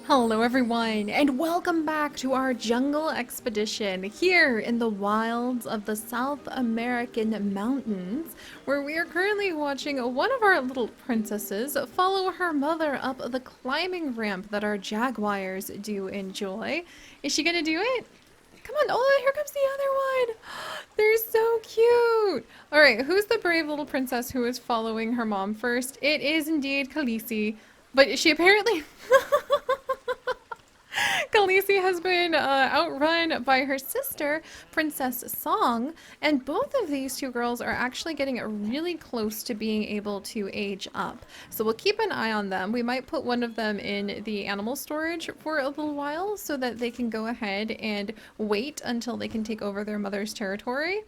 Hello everyone, and welcome back to our jungle expedition here in the wilds of the South American mountains, where we are currently watching one of our little princesses follow her mother up the climbing ramp that our jaguars do enjoy. Is she gonna do it? Come on, oh, here comes the other one! They're so cute! Alright, who's the brave little princess who is following her mom first? It is indeed Khaleesi, but she apparently... Khaleesi has been outrun by her sister, Princess Song, and both of these two girls are actually getting really close to being able to age up. So we'll keep an eye on them. We might put one of them in the animal storage for a little while so that they can go ahead and wait until they can take over their mother's territory.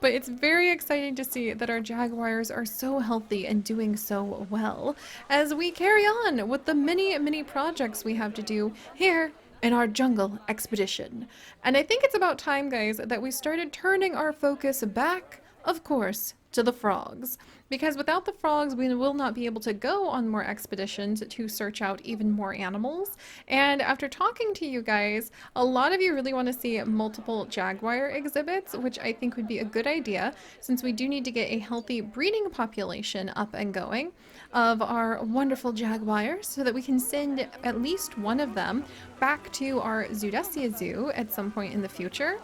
But it's very exciting to see that our jaguars are so healthy and doing so well as we carry on with the many projects we have to do here in our jungle expedition. And I think it's about time, guys, that we started turning our focus back, of course, to the frogs. Because without the frogs, we will not be able to go on more expeditions to search out even more animals. And after talking to you guys, a lot of you really want to see multiple jaguar exhibits, which I think would be a good idea, since we do need to get a healthy breeding population up and going of our wonderful jaguars so that we can send at least one of them back to our Zoodesia Zoo at some point in the future.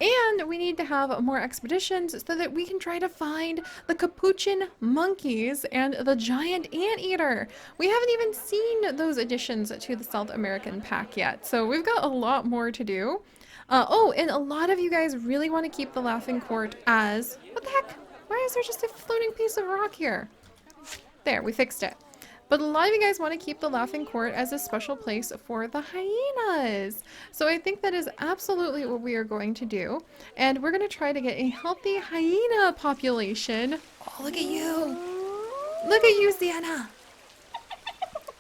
And we need to have more expeditions so that we can try to find the capuchin monkeys and the giant anteater. We haven't even seen those additions to the South American pack yet, so we've got a lot more to do. Oh, and a lot of you guys really want to keep the Laughing Court as... What the heck? Why is there just a floating piece of rock here? There, we fixed it. But a lot of you guys want to keep the Laughing Court as a special place for the hyenas. So I think that is absolutely what we are going to do. And we're going to try to get a healthy hyena population. Oh, look at you. Look at you, Sienna.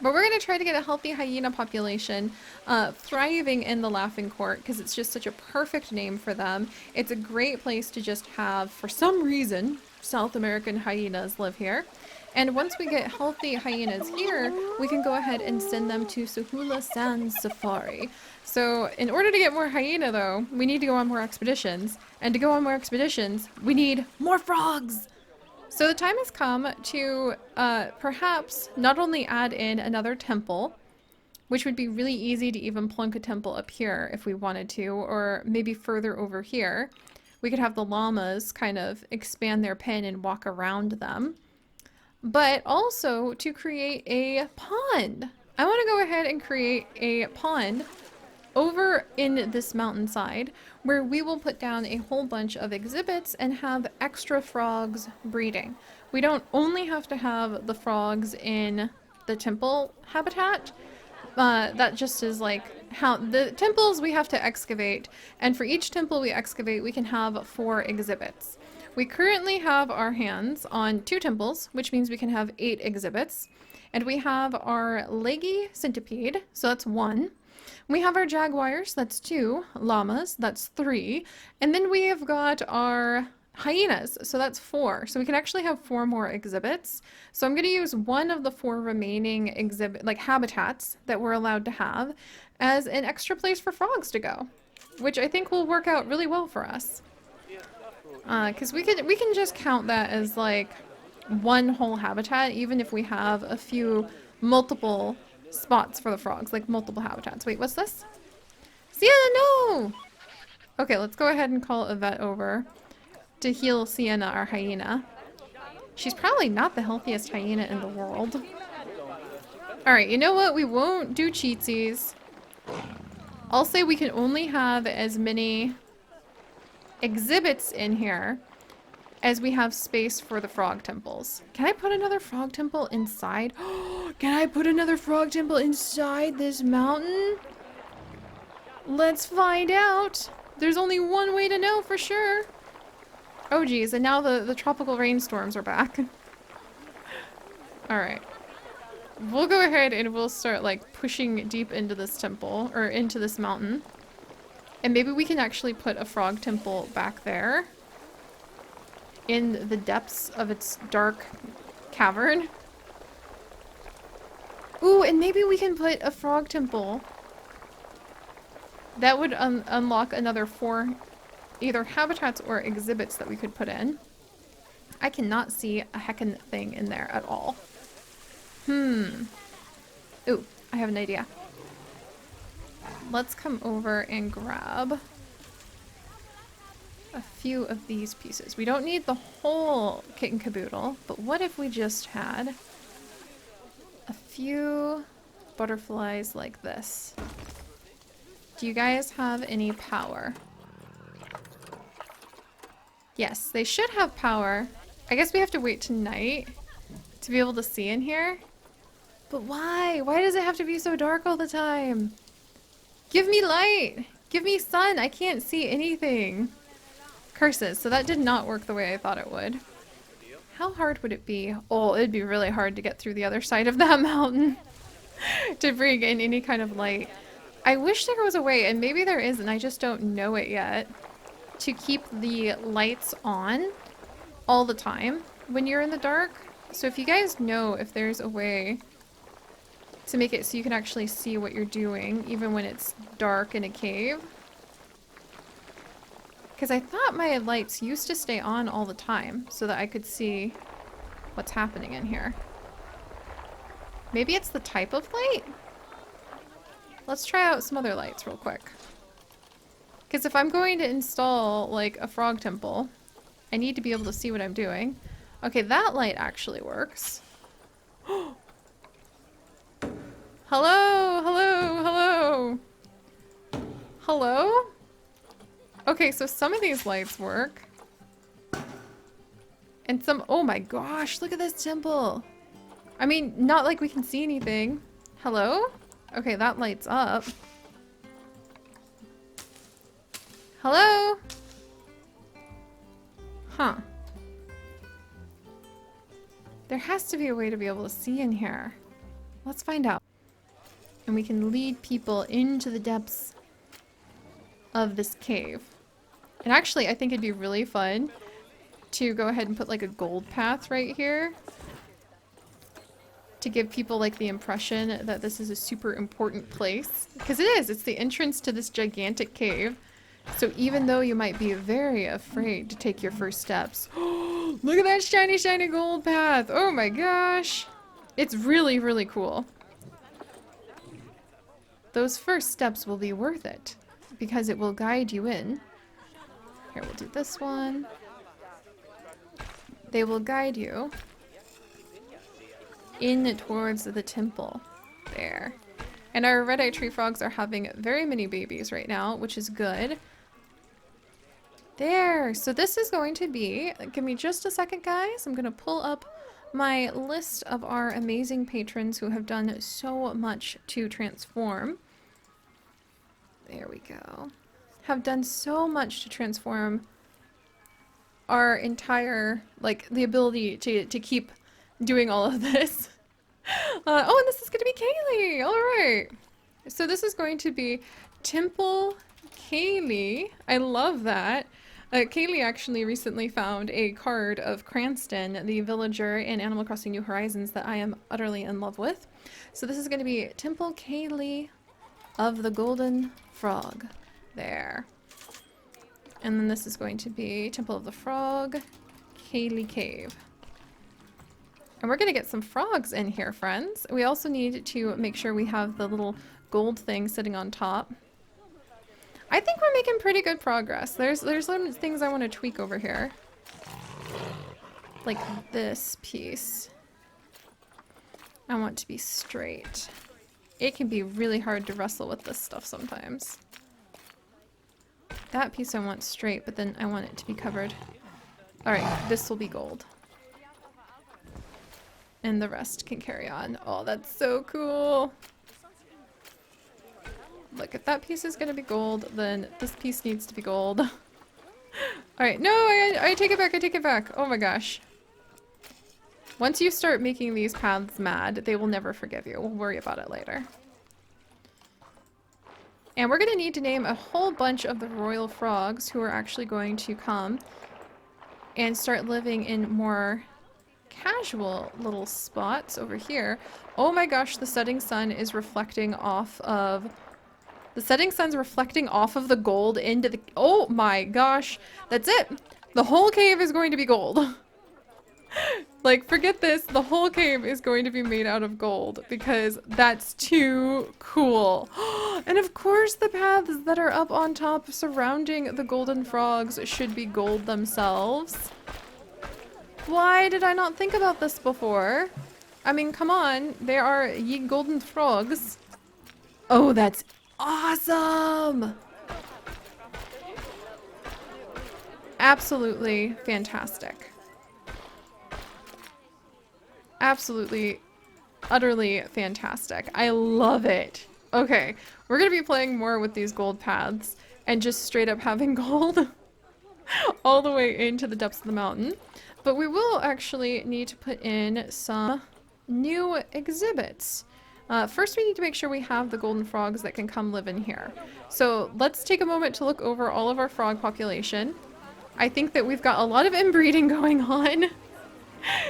But we're going to try to get a healthy hyena population thriving in the Laughing Court because it's just such a perfect name for them. It's a great place to just have, for some reason, South American hyenas live here. And once we get healthy hyenas here, we can go ahead and send them to Sahula Sand Safari. So in order to get more hyena though, we need to go on more expeditions. And to go on more expeditions, we need more frogs! So the time has come to perhaps not only add in another temple, which would be really easy to even plunk a temple up here if we wanted to, or maybe further over here. We could have the llamas kind of expand their pen and walk around them. But also to create a pond. I want to go ahead and create a pond over in this mountainside where we will put down a whole bunch of exhibits and have extra frogs breeding. We don't only have to have the frogs in the temple habitat. That just is like how the temples we have to excavate, and for each temple we excavate we can have 4 exhibits. We currently have our hands on 2 temples, which means we can have 8 exhibits. And we have our leggy centipede, so that's 1. We have our jaguars, that's 2. Llamas, that's 3. And then we have got our hyenas, so that's 4. So we can actually have 4 more exhibits. So I'm going to use one of the 4 remaining habitats that we're allowed to have as an extra place for frogs to go, which I think will work out really well for us. Because we can just count that as like one whole habitat, even if we have a few multiple spots for the frogs, like multiple habitats. Wait, what's this? Sienna, no! Okay, let's go ahead and call Yvette over to heal Sienna, our hyena. She's probably not the healthiest hyena in the world. Alright, you know what? We won't do cheatsies. I'll say we can only have as many exhibits in here as we have space for the frog temples. Can I put another frog temple inside? Can I put another frog temple inside this mountain? Let's find out. There's only one way to know for sure. Oh geez, and now the tropical rainstorms are back. Alright. We'll go ahead and we'll start like pushing deep into this temple, or into this mountain. And maybe we can actually put a frog temple back there in the depths of its dark cavern. Ooh, and maybe we can put a frog temple. That would unlock another 4 either habitats or exhibits that we could put in. I cannot see a heckin' thing in there at all. Ooh, I have an idea. Let's come over and grab a few of these pieces. We don't need the whole kit and caboodle, but what if we just had a few butterflies like this? Do you guys have any power? Yes, they should have power. I guess we have to wait tonight to be able to see in here. But why? Why does it have to be so dark all the time? Give me light! Give me sun! I can't see anything. Curses. So that did not work the way I thought it would. How hard would it be? Oh, it'd be really hard to get through the other side of that mountain to bring in any kind of light. I wish there was a way, and maybe there is, and I just don't know it yet, to keep the lights on all the time when you're in the dark. So if you guys know if there's a way to make it so you can actually see what you're doing even when it's dark in a cave. Because I thought my lights used to stay on all the time so that I could see what's happening in here. Maybe it's the type of light? Let's try out some other lights real quick. Because if I'm going to install like a frog temple, I need to be able to see what I'm doing. Okay, that light actually works. Hello, hello, hello. Hello? Okay, so some of these lights work. And some, oh my gosh, look at this temple. I mean, not like we can see anything. Hello? Okay, that light's up. Hello? Huh. There has to be a way to be able to see in here. Let's find out. And we can lead people into the depths of this cave. And actually, I think it'd be really fun to go ahead and put like a gold path right here to give people like the impression that this is a super important place. Because it is, it's the entrance to this gigantic cave. So even though you might be very afraid to take your first steps, look at that shiny, shiny gold path. Oh my gosh. It's really, really cool. Those first steps will be worth it because it will guide you in. Here, we'll do this one. They will guide you in towards the temple. There. And our red-eye tree frogs are having very many babies right now, which is good. There. So this is going to be, give me just a second, guys. I'm going to pull up my list of our amazing patrons who have done so much to transform. There we go. Have done so much to transform our entire, like, the ability to keep doing all of this. Oh, and this is going to be Kaylee! Alright. So this is going to be Temple Kaylee. I love that. Kaylee actually recently found a card of Cranston, the villager in Animal Crossing New Horizons that I am utterly in love with. So this is going to be Temple Kaylee of the Golden Frog. There. And then this is going to be Temple of the Frog, Kaylee Cave. And we're going to get some frogs in here, friends. We also need to make sure we have the little gold thing sitting on top. I think we're making pretty good progress. There's some things I want to tweak over here. Like this piece. I want to be straight. It can be really hard to wrestle with this stuff sometimes. That piece I want straight, but then I want it to be covered. Alright, this will be gold. And the rest can carry on. Oh, that's so cool. Look, if that piece is going to be gold, then this piece needs to be gold. Alright, no, I take it back, I take it back. Oh my gosh. Once you start making these paths mad, they will never forgive you. We'll worry about it later. And we're going to need to name a whole bunch of the royal frogs who are actually going to come and start living in more casual little spots over here. Oh my gosh, the setting sun is reflecting off of... The setting sun's reflecting off of the gold into the... Oh my gosh. That's it. The whole cave is going to be gold. Like, forget this. The whole cave is going to be made out of gold because that's too cool. And of course the paths that are up on top surrounding the golden frogs should be gold themselves. Why did I not think about this before? I mean, come on. They are ye golden frogs. Oh, that's awesome! Absolutely fantastic. Absolutely, utterly fantastic. I love it. Okay, we're gonna be playing more with these gold paths and just straight up having gold all the way into the depths of the mountain. But we will actually need to put in some new exhibits. First, we need to make sure we have the golden frogs that can come live in here. So let's take a moment to look over all of our frog population. I think that we've got a lot of inbreeding going on.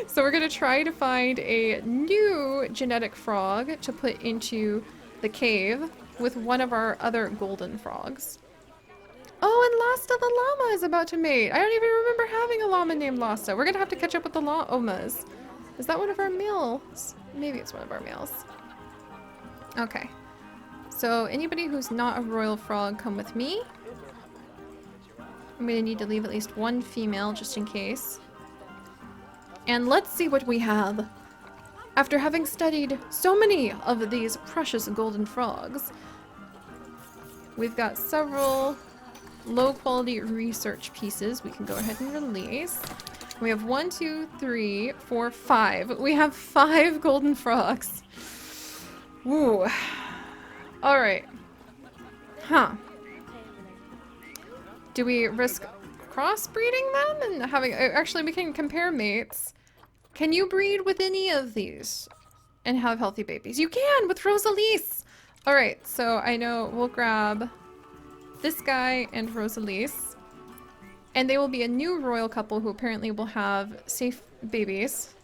So we're going to try to find a new genetic frog to put into the cave with one of our other golden frogs. Oh, and Lasta the llama is about to mate. I don't even remember having a llama named Lasta. We're going to have to catch up with the llamas. Is that one of our males? Maybe it's one of our males. Okay. So anybody who's not a royal frog, come with me. I'm going to need to leave at least one female just in case. And let's see what we have. After having studied so many of these precious golden frogs, we've got several low quality research pieces we can go ahead and release. We have 1, 2, 3, 4, 5. We have 5 golden frogs. Ooh. Alright. Huh. Do we risk crossbreeding them and having... Actually, we can compare mates. Can you breed with any of these and have healthy babies? You can with Rosalise! Alright, so I know we'll grab this guy and Rosalise. And they will be a new royal couple who apparently will have safe babies.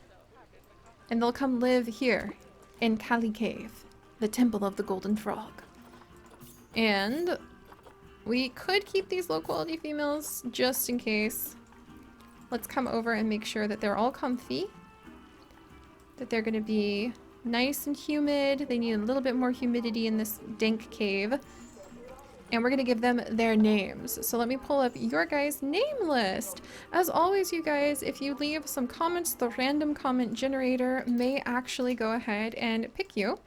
And they'll come live here in Kali Cave, the Temple of the Golden Frog. And we could keep these low quality females just in case. Let's come over and make sure that they're all comfy. That they're going to be nice and humid. They need a little bit more humidity in this dank cave. And we're going to give them their names. So let me pull up your guys' name list. As always, you guys, if you leave some comments, the random comment generator may actually go ahead and pick you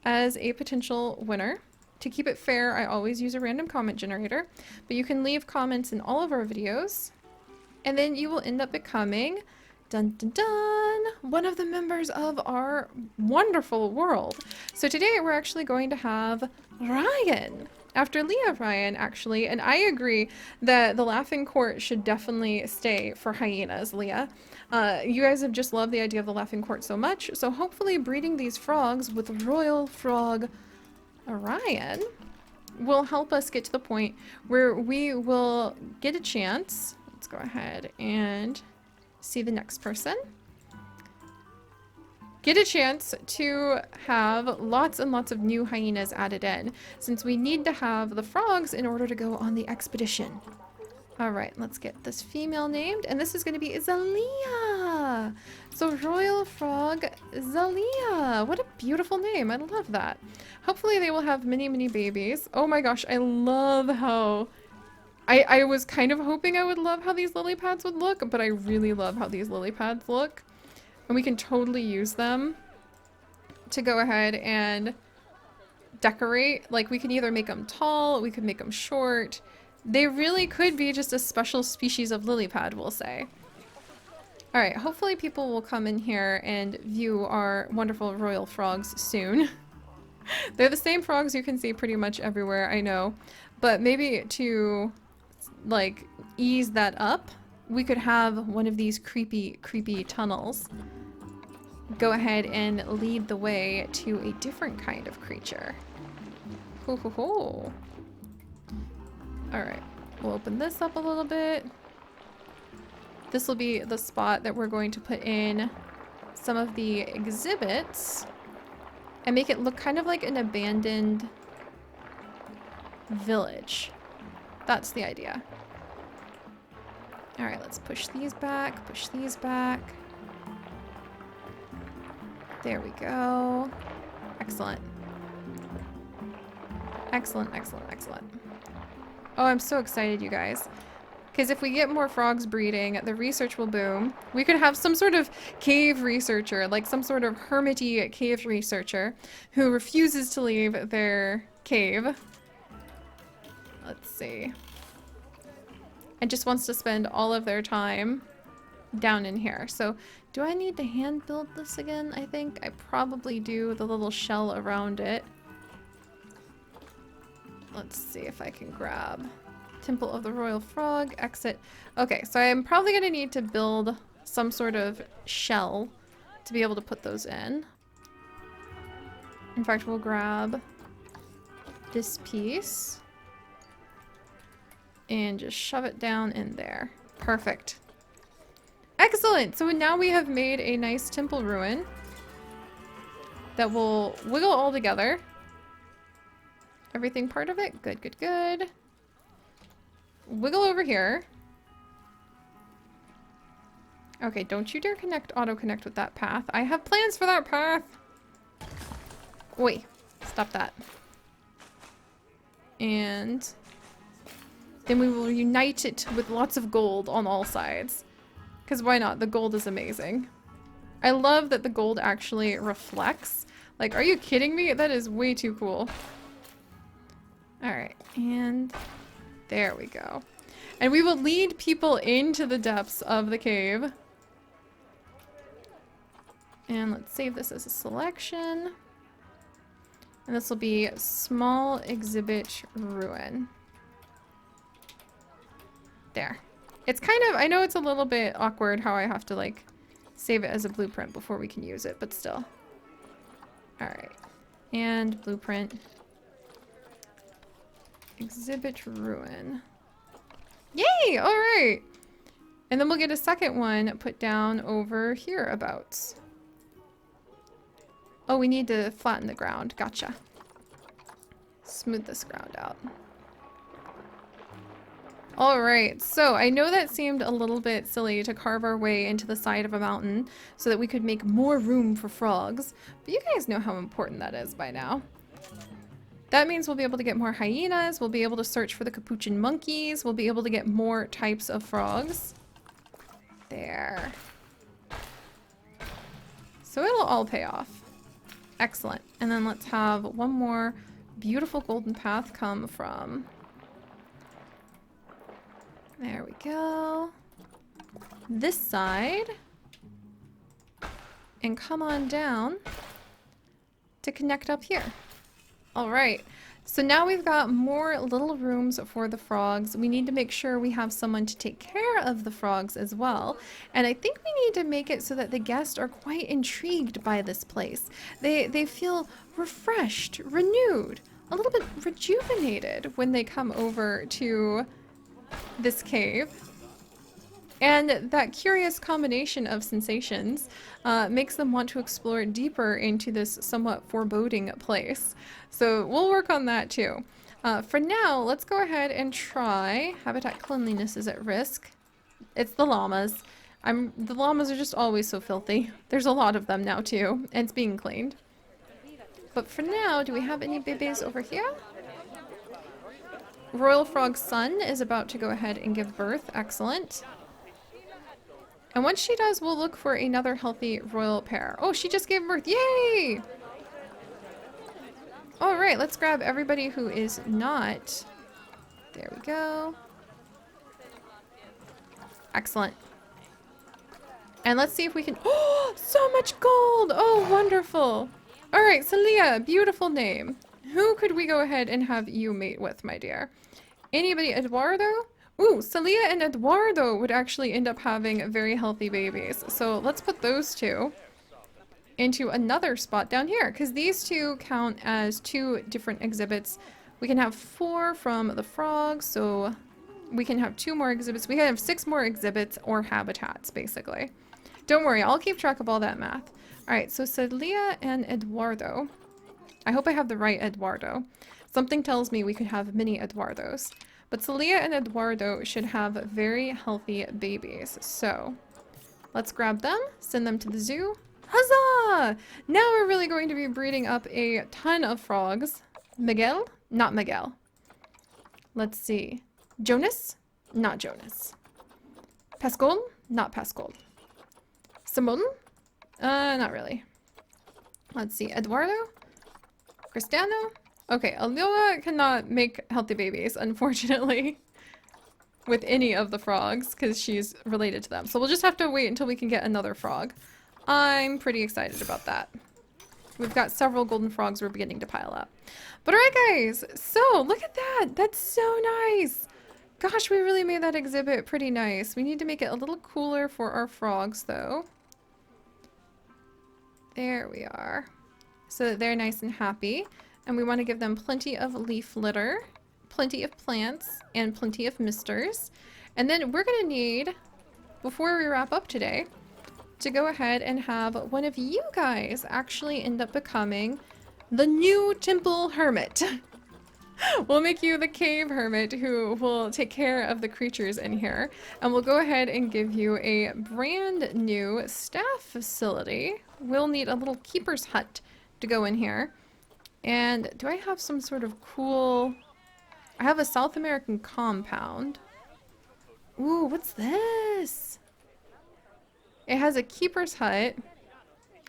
as a potential winner. To keep it fair, I always use a random comment generator, but you can leave comments in all of our videos, and then you will end up becoming, dun dun dun, one of the members of our wonderful world. So today we're actually going to have Ryan, after Leah Ryan actually, and I agree that the Laughing Court should definitely stay for hyenas, Leah. You guys have just loved the idea of the Laughing Court so much, so hopefully breeding these frogs with royal frog Ryan will help us get to the point where we will get a chance. Let's go ahead and see the next person. Get a chance to have lots and lots of new hyenas added in, since we need to have the frogs in order to go on the expedition. Alright, let's get this female named, and this is going to be Zalia! So, Royal Frog Zalia! What a beautiful name, I love that. Hopefully they will have many, many babies. Oh my gosh, I love how... I was kind of hoping I would love how these lily pads would look, but I really love how these lily pads look. And we can totally use them to go ahead and decorate. Like, we can either make them tall, we could make them short. They really could be just a special species of lily pad, we'll say. Alright, hopefully people will come in here and view our wonderful royal frogs soon. They're the same frogs you can see pretty much everywhere, I know. But maybe to, like, ease that up, we could have one of these creepy, creepy tunnels go ahead and lead the way to a different kind of creature. Ho ho ho. Alright, we'll open this up a little bit. This will be the spot that we're going to put in some of the exhibits and make it look kind of like an abandoned village. That's the idea. All right, let's push these back, push these back. There we go. Excellent. Excellent, excellent, excellent. Oh, I'm so excited, you guys. Because if we get more frogs breeding, the research will boom. We could have some sort of cave researcher, like some sort of hermity cave researcher who refuses to leave their cave. Let's see. And just wants to spend all of their time down in here. So do I need to hand build this again? I think I probably do, the little shell around it. Let's see if I can grab Temple of the Royal Frog, exit. Okay, so I'm probably going to need to build some sort of shell to be able to put those in. In fact, we'll grab this piece and just shove it down in there. Perfect. Excellent! So now we have made a nice temple ruin that will wiggle all together. Everything part of it? Good, good, good. Wiggle over here. Okay, don't you dare auto-connect with that path. I have plans for that path! Wait, stop that. And then we will unite it with lots of gold on all sides. Because why not? The gold is amazing. I love that the gold actually reflects. Like, are you kidding me? That is way too cool. Alright, and there we go. And we will lead people into the depths of the cave. And let's save this as a selection. And this will be small exhibit ruin. There. It's kind of, I know it's a little bit awkward how I have to like save it as a blueprint before we can use it, but still. Alright. And blueprint. Exhibit ruin. Yay! Alright! And then we'll get a second one put down over here abouts. Oh, we need to flatten the ground. Gotcha. Smooth this ground out. Alright, so I know that seemed a little bit silly to carve our way into the side of a mountain so that we could make more room for frogs, but you guys know how important that is by now. That means we'll be able to get more hyenas, we'll be able to search for the capuchin monkeys, we'll be able to get more types of frogs. There. So it'll all pay off. Excellent. And then let's have one more beautiful golden path come from. There we go. This side. And come on down to connect up here. All right. So now we've got more little rooms for the frogs. We need to make sure we have someone to take care of the frogs as well. And I think we need to make it so that the guests are quite intrigued by this place. They feel refreshed, renewed, a little bit rejuvenated when they come over to this cave. And that curious combination of sensations makes them want to explore deeper into this somewhat foreboding place. So we'll work on that too. For now, let's go ahead and try habitat cleanliness is at risk. It's the llamas. The llamas are just always so filthy. There's a lot of them now too, and it's being cleaned. But for now, do we have any babies over here? Royal Frog's son is about to go ahead and give birth. Excellent. And once she does, we'll look for another healthy royal pair. Oh, she just gave birth. Yay! All right, let's grab everybody who is not. There we go. Excellent. And let's see if we can. Oh, so much gold! Oh, wonderful. All right, Celia, beautiful name. Who could we go ahead and have you mate with, my dear? Anybody? Eduardo? Ooh, Celia and Eduardo would actually end up having very healthy babies. So let's put those two into another spot down here, because these two count as two different exhibits. We can have 4 from the frogs, so we can have 2 more exhibits. We can have 6 more exhibits or habitats, basically. Don't worry, I'll keep track of all that math. Alright, so Celia and Eduardo. I hope I have the right Eduardo. Something tells me we could have many Eduardos. But Celia and Eduardo should have very healthy babies. So, let's grab them, send them to the zoo. Huzzah! Now we're really going to be breeding up a ton of frogs. Miguel? Not Miguel. Let's see. Jonas? Not Jonas. Pascal? Not Pascal. Simone? Not really. Let's see. Eduardo? Cristiano? Okay, Alioa cannot make healthy babies, unfortunately, with any of the frogs, because she's related to them. So we'll just have to wait until we can get another frog. I'm pretty excited about that. We've got several golden frogs we're beginning to pile up. But alright guys, so look at that! That's so nice! Gosh, we really made that exhibit pretty nice. We need to make it a little cooler for our frogs, though. There we are. So that they're nice and happy. And we want to give them plenty of leaf litter, plenty of plants, and plenty of misters. And then we're going to need, before we wrap up today, to go ahead and have one of you guys actually end up becoming the new temple hermit. We'll make you the cave hermit who will take care of the creatures in here. And we'll go ahead and give you a brand new staff facility. We'll need a little keeper's hut to go in here. And do I have some sort of cool... I have a South American compound. Ooh, what's this? It has a keeper's hut.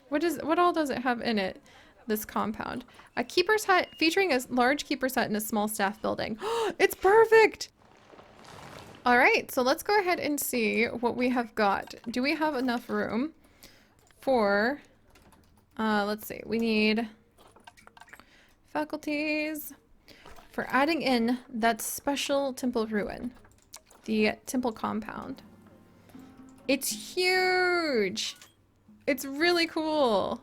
What all does it have in it? This compound. A keeper's hut featuring a large keeper's hut and a small staff building. It's perfect! Alright, so let's go ahead and see what we have got. Do we have enough room for... let's see. We need... faculties for adding in that special temple ruin, the temple compound. It's huge. It's really cool.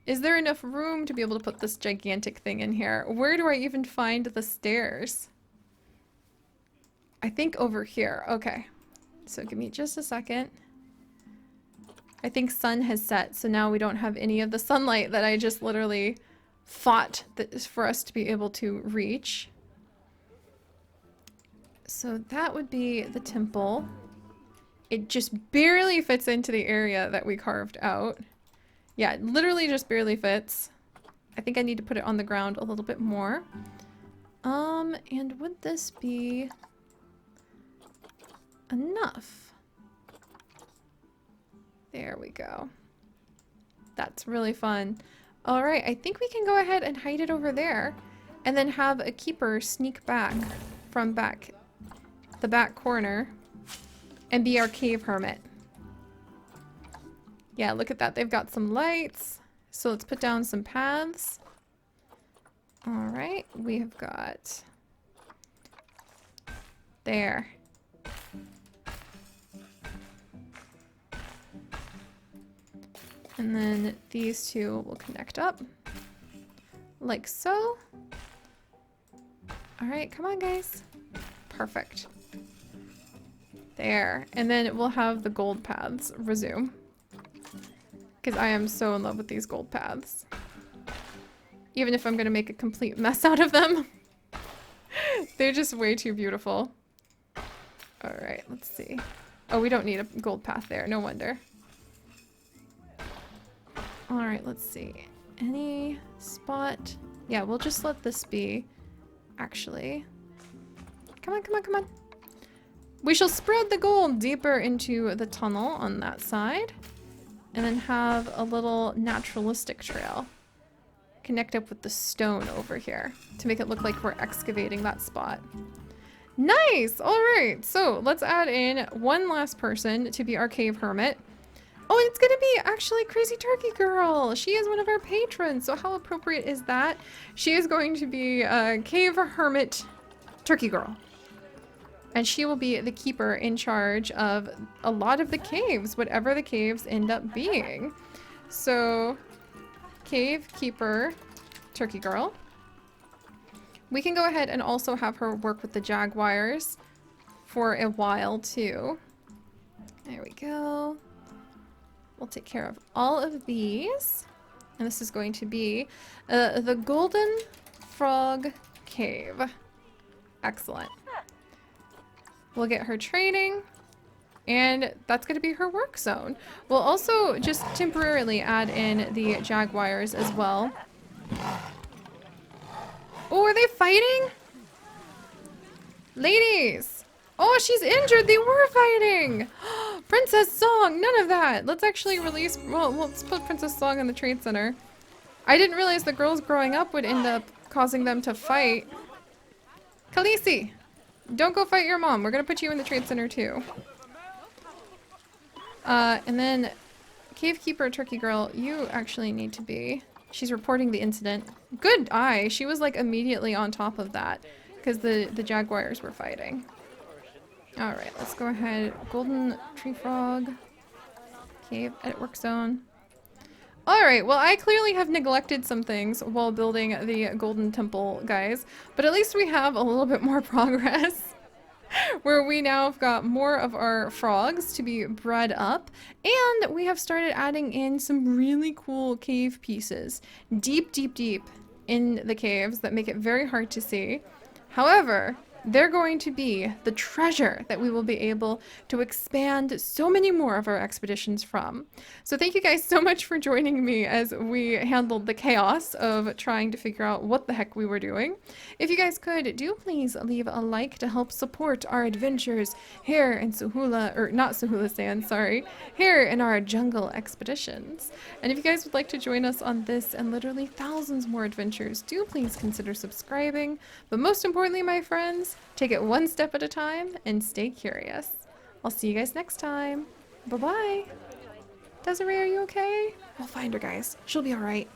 Is there enough room to be able to put this gigantic thing in here? Where do I even find the stairs? I think over here. Okay. So give me just a second. I think sun has set, so now we don't have any of the sunlight that I just literally fought that is for us to be able to reach. So that would be the temple. It just barely fits into the area that we carved out. Yeah, it literally just barely fits. I think I need to put it on the ground a little bit more. And would this be enough? There we go. That's really fun. Alright, I think we can go ahead and hide it over there. And then have a keeper sneak back from the back corner and be our cave hermit. Yeah, look at that. They've got some lights. So let's put down some paths. Alright, we have got... there. And then these two will connect up. Like so. Alright, come on guys. Perfect. There. And then we'll have the gold paths resume. Because I am so in love with these gold paths. Even if I'm going to make a complete mess out of them. They're just way too beautiful. Alright, let's see. Oh, we don't need a gold path there. No wonder. Alright, let's see. Any spot? Yeah, we'll just let this be. Actually. Come on, come on, come on. We shall spread the gold deeper into the tunnel on that side. And then have a little naturalistic trail. Connect up with the stone over here. To make it look like we're excavating that spot. Nice! Alright, so let's add in one last person to be our cave hermit. Oh, it's gonna be actually Crazy Turkey Girl. She is one of our patrons, so how appropriate is that? She is going to be a cave hermit turkey girl. And she will be the keeper in charge of a lot of the caves, whatever the caves end up being. So, cave keeper turkey girl. We can go ahead and also have her work with the jaguars for a while too. There we go. We'll take care of all of these. And this is going to be the Golden Frog Cave. Excellent. We'll get her training. And that's going to be her work zone. We'll also just temporarily add in the jaguars as well. Oh, are they fighting? Ladies! Oh, she's injured! They were fighting! Princess Song! None of that! Let's actually release... Well, let's put Princess Song in the trade center. I didn't realize the girls growing up would end up causing them to fight. Khaleesi! Don't go fight your mom. We're gonna put you in the trade center too. And then... Cavekeeper Turkey Girl, you actually need to be... She's reporting the incident. Good eye! She was like immediately on top of that. Because the jaguars were fighting. Alright, let's go ahead. Golden tree frog. Cave, edit work zone. Alright, well I clearly have neglected some things while building the golden temple, guys. But at least we have a little bit more progress. Where we now have got more of our frogs to be bred up. And we have started adding in some really cool cave pieces. Deep, deep, deep in the caves that make it very hard to see. However, they're going to be the treasure that we will be able to expand so many more of our expeditions from. So thank you guys so much for joining me as we handled the chaos of trying to figure out what the heck we were doing. If you guys could, do please leave a like to help support our adventures here in Sahula, or not Sahula Sand, sorry, here in our jungle expeditions. And if you guys would like to join us on this and literally thousands more adventures, do please consider subscribing. But most importantly, my friends, take it one step at a time and stay curious. I'll see you guys next time. Bye-bye. Desiree, are you okay? We'll find her, guys. She'll be alright.